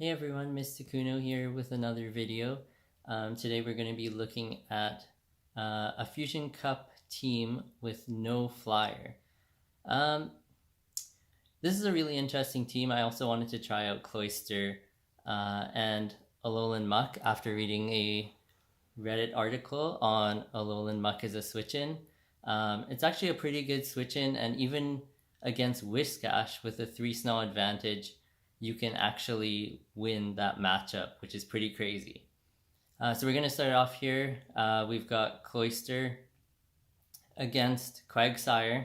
Hey everyone, Mr. Kuno here with another video. Today we're going to be looking at a Fusion Cup team with no Flier. This is a really interesting team. I also wanted to try out Cloyster and Alolan Muk after reading a Reddit article on Alolan Muk as a switch-in. It's actually a pretty good switch-in, and even against Whiscash with a 3 Snell advantage, you can actually win that matchup, which is pretty crazy. So we're going to start off here. We've got Cloyster against Quagsire.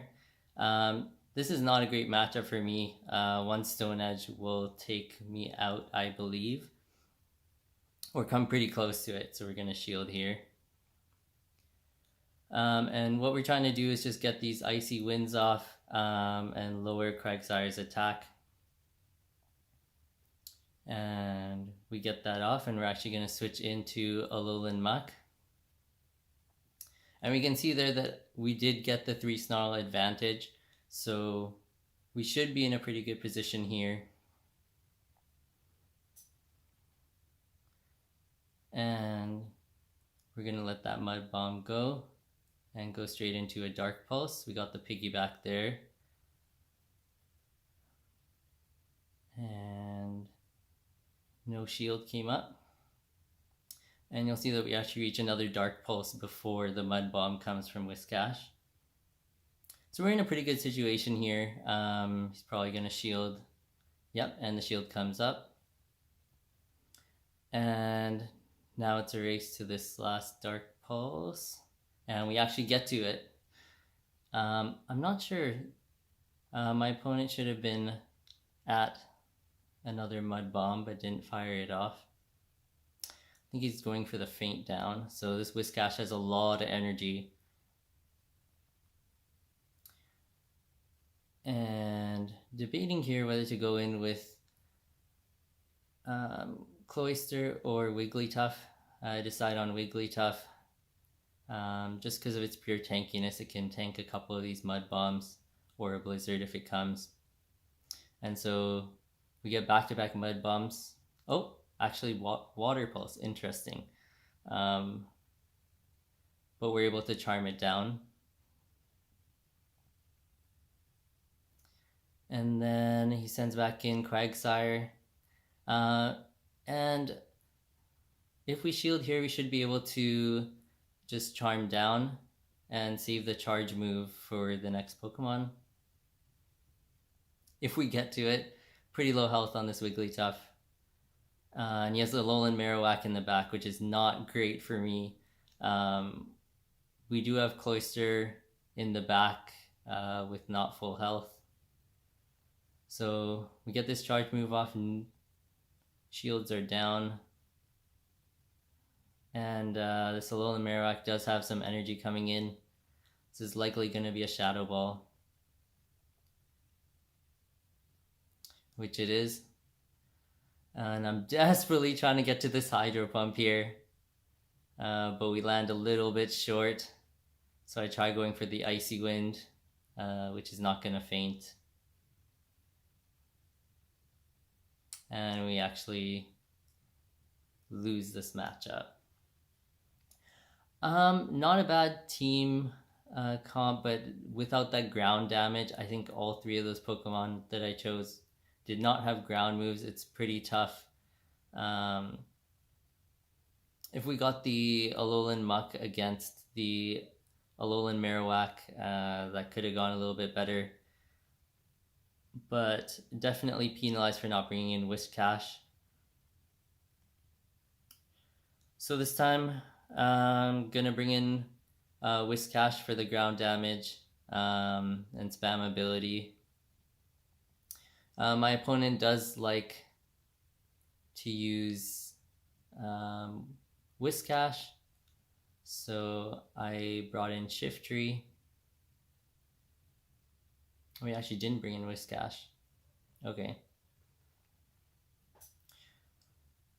This is not a great matchup for me. One Stone Edge will take me out, I believe, or come pretty close to it. So we're going to shield here. And what we're trying to do is just get these icy winds off and lower Quagsire's attack. And we get that off, and we're actually going to switch into Alolan Muk. And we can see there that we did get the 3 Snarl advantage, so we should be in a pretty good position here. And we're going to let that Mud Bomb go and go straight into a Dark Pulse. We got the piggyback there. And no shield came up. And you'll see that we actually reach another Dark Pulse before the Mud Bomb comes from Whiscash. So we're in a pretty good situation here. He's probably going to shield. Yep, and the shield comes up. And now it's a race to this last Dark Pulse. And we actually get to it. I'm not sure. My opponent should have been at another Mud Bomb, but didn't fire it off. I think he's going for the feint down. So this Whiscash has a lot of energy. And debating here whether to go in with Cloyster or Wigglytuff. I decide on Wigglytuff. Just because of its pure tankiness, it can tank a couple of these Mud Bombs or a Blizzard if it comes. And so we get back-to-back Mud Bombs. Oh, actually Water Pulse, interesting. But we're able to charm it down. And then he sends back in Quagsire. And if we shield here, we should be able to just charm down and save the charge move for the next Pokemon. If we get to it. Pretty low health on this Wigglytuff. And he has the Alolan Marowak in the back, which is not great for me. We do have Cloyster in the back with not full health. So we get this charge move off and shields are down. And this Alolan Marowak does have some energy coming in. This is likely going to be a Shadow Ball. Which it is. And I'm desperately trying to get to this Hydro Pump here. But we land a little bit short. So I try going for the Icy Wind, which is not going to feint. And we actually lose this matchup. Not a bad team comp, but without that ground damage, I think all 3 of those Pokemon that I chose did not have ground moves. It's pretty tough. If we got the Alolan Muk against the Alolan Marowak, that could have gone a little bit better. But definitely penalized for not bringing in Whiscash. So this time, I'm going to bring in Whiscash for the ground damage and spam ability. My opponent does like to use Whiscash, so I brought in Shiftry. We actually didn't bring in Whiscash. Okay.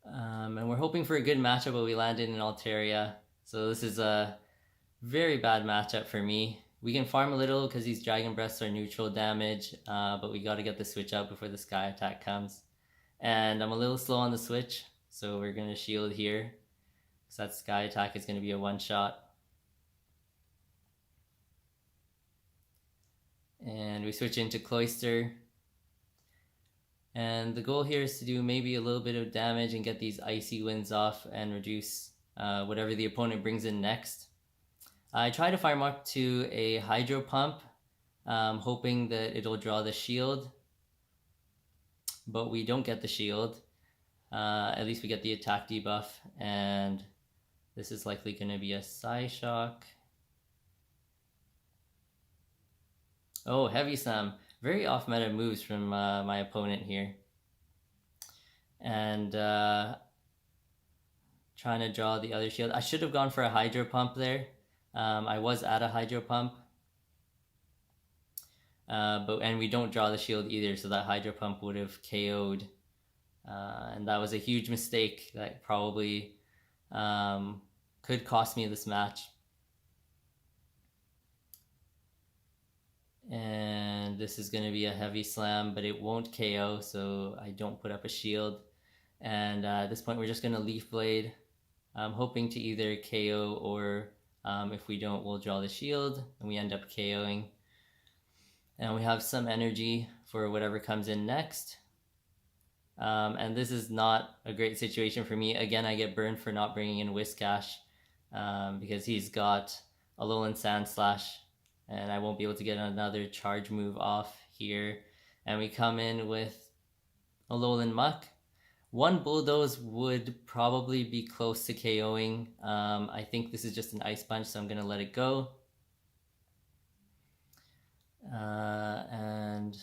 And we're hoping for a good matchup, but we landed in Altaria. So this is a very bad matchup for me. We can farm a little because these Dragon Breaths are neutral damage, but we got to get the switch out before the Sky Attack comes. And I'm a little slow on the switch, so we're going to shield here, because that sky attack is going to be a one-shot. And we switch into Cloyster. And the goal here is to do maybe a little bit of damage and get these icy winds off and reduce whatever the opponent brings in next. I try to farm up to a Hydro Pump, hoping that it'll draw the shield, but we don't get the shield. At least we get the attack debuff, and this is likely going to be a Psyshock. Oh, Heavy Slam. Very off-meta moves from my opponent here. And trying to draw the other shield. I should have gone for a Hydro Pump there. I was at a Hydro Pump. And we don't draw the shield either, so that Hydro Pump would have KO'd. And that was a huge mistake that probably could cost me this match. And this is going to be a Heavy Slam, but it won't KO, so I don't put up a shield. And at this point, we're just going to Leaf Blade. I'm hoping to either KO or if we don't, we'll draw the shield, and we end up KOing. And we have some energy for whatever comes in next. And this is not a great situation for me. Again, I get burned for not bringing in Whiscash because he's got Alolan Sandslash, and I won't be able to get another charge move off here. And we come in with Alolan Muk. One Bulldoze would probably be close to KOing. I think this is just an Ice Punch, so I'm going to let it go. And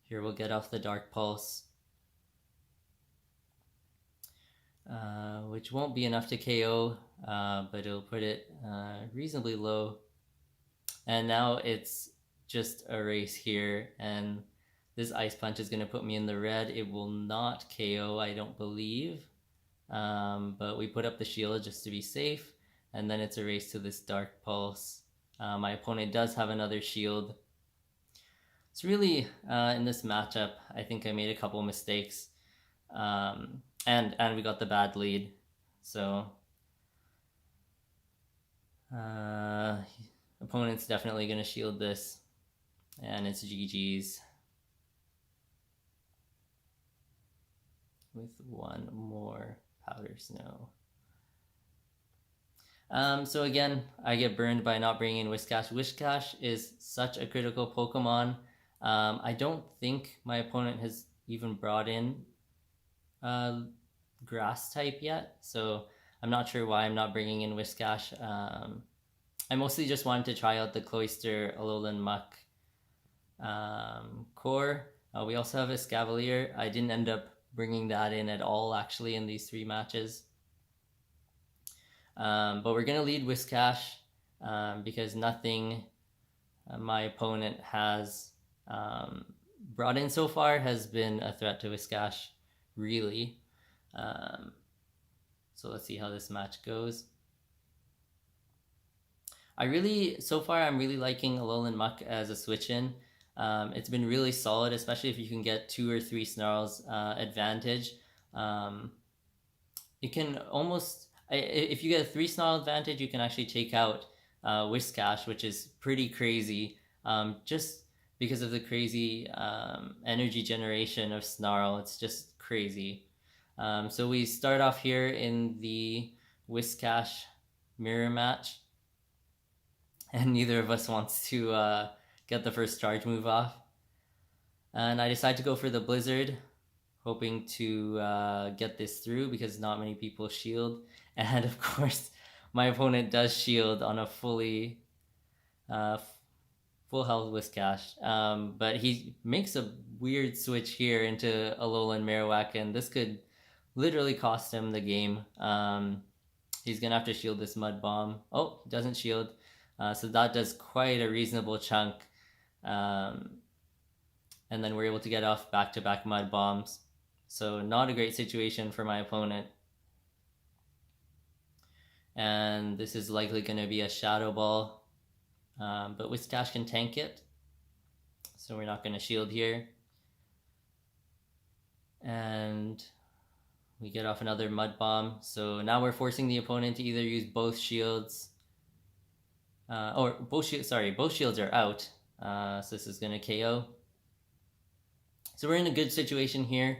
here we'll get off the Dark Pulse, which won't be enough to KO, but it'll put it reasonably low. And now it's just a race here, and this Ice Punch is going to put me in the red. It will not KO, I don't believe, but we put up the shield just to be safe, and then it's a race to this Dark Pulse. My opponent does have another shield. It's really, in this matchup, I think I made a couple mistakes, and we got the bad lead, so opponent's definitely going to shield this, and it's GG's with one more Powder Snow. So again, I get burned by not bringing in Whiscash. Whiscash is such a critical Pokemon. I don't think my opponent has even brought in Grass type yet, so I'm not sure why I'm not bringing in Whiscash. I mostly just wanted to try out the Cloyster Alolan Muk core. We also have a Scavalier. I didn't end up bringing that in at all, actually, in these 3 matches. But we're going to lead Whiscash because nothing my opponent has brought in so far has been a threat to Whiscash, really. So let's see how this match goes. So far I'm really liking Alolan Muk as a switch-in. It's been really solid, especially if you can get 2 or 3 Snarls advantage. You can almost, if you get a 3 Snarl advantage, you can actually take out Whiscash, which is pretty crazy, just because of the crazy energy generation of Snarl. It's just crazy. So we start off here in the Whiscash mirror match, and neither of us wants to get the first charge move off. And I decide to go for the Blizzard, hoping to get this through because not many people shield. And of course, my opponent does shield on a fully full health Whiscash. But he makes a weird switch here into Alolan Marowak, and this could literally cost him the game. He's going to have to shield this Mud Bomb. Oh, doesn't shield. So that does quite a reasonable chunk. And then we're able to get off back-to-back Mud Bombs. So not a great situation for my opponent. And this is likely going to be a Shadow Ball. But Whiscash can tank it, so we're not going to shield here. And we get off another Mud Bomb. So now we're forcing the opponent to either use both shields, or both shields. Sorry, both shields are out. So this is gonna KO. So we're in a good situation here.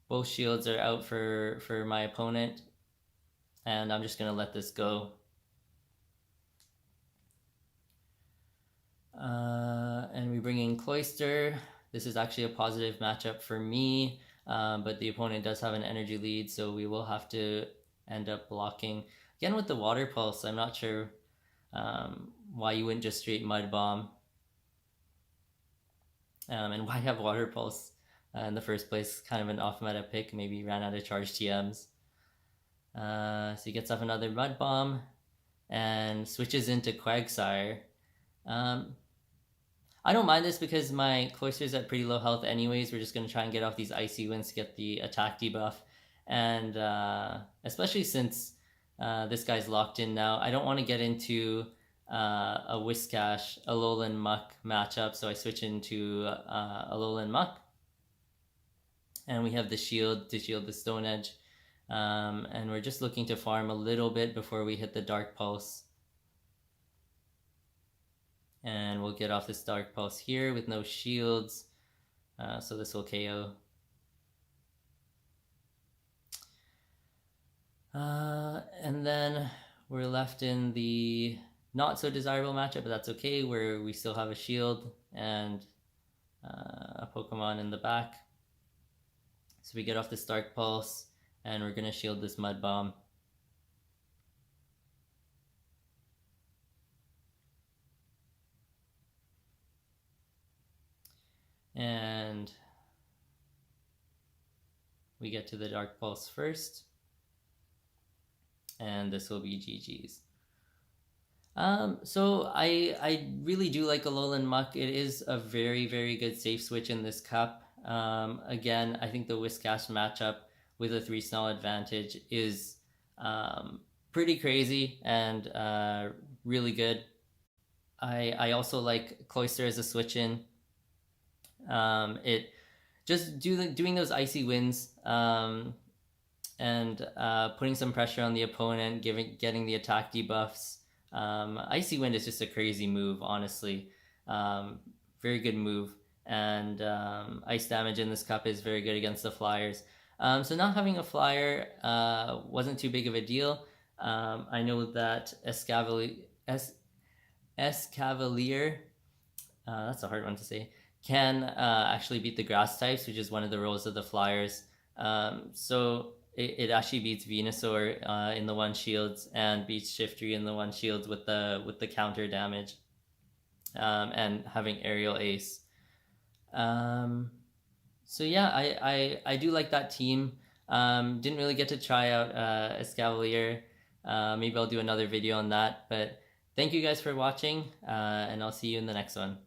Both shields are out for my opponent, and I'm just gonna let this go. And we bring in Cloyster. This is actually a positive matchup for me, but the opponent does have an energy lead, so we will have to end up blocking. Again, with the Water Pulse, I'm not sure why you wouldn't just straight Mud Bomb. And why have Water Pulse in the first place? Kind of an off-meta pick. Maybe he ran out of charge TMs. So he gets off another Mud Bomb and switches into Quagsire. I don't mind this because my Cloyster's at pretty low health anyways. We're just going to try and get off these Icy Winds to get the attack debuff. And especially since this guy's locked in now, I don't want to get into a Whiscash Alolan Muk matchup, so I switch into Alolan Muk. And we have the shield to shield the Stone Edge. And we're just looking to farm a little bit before we hit the Dark Pulse. And we'll get off this Dark Pulse here with no shields. So this will KO. And then we're left in the not so desirable matchup, but that's okay, where we still have a shield and a Pokemon in the back. So we get off this Dark Pulse, and we're going to shield this Mud Bomb. And we get to the Dark Pulse first. And this will be GG's. So I really do like Alolan Muk. It is a very, very good safe switch in this cup. Again, I think the Whiscash matchup with a 3-snell advantage is pretty crazy and really good. I also like Cloyster as a switch in. It just doing those Icy Winds and putting some pressure on the opponent, getting the attack debuffs. Icy Wind is just a crazy move, honestly. Very good move. And ice damage in this cup is very good against the Flyers. So not having a Flyer wasn't too big of a deal. I know that Escavalier, that's a hard one to say, can actually beat the grass types, which is one of the roles of the Flyers. So it actually beats Venusaur in the 1 shields and beats Shiftry in the 1 shields with the counter damage and having Aerial Ace. So yeah, I do like that team. Didn't really get to try out Escavalier. Maybe I'll do another video on that. But thank you guys for watching, and I'll see you in the next one.